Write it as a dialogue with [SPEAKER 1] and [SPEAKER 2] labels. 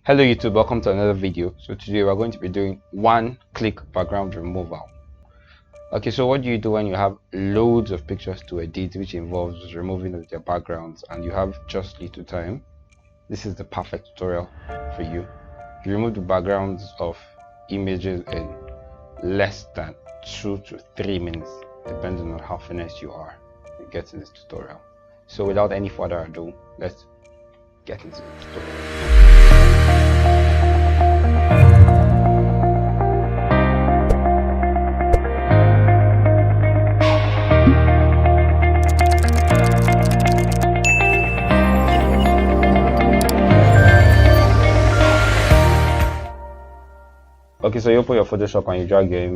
[SPEAKER 1] Hello YouTube, welcome to another video. So today we're going to be doing one-click background removal. Okay, so what do you do when you have loads of pictures to edit, which involves removing of their backgrounds, and you have just little time? This is the perfect tutorial for you. You remove the backgrounds of images in less than 2 to 3 minutes, depending on how finished you are in getting this tutorial. So without any further ado, let's get into the tutorial. Okay, so you open your Photoshop and you drag your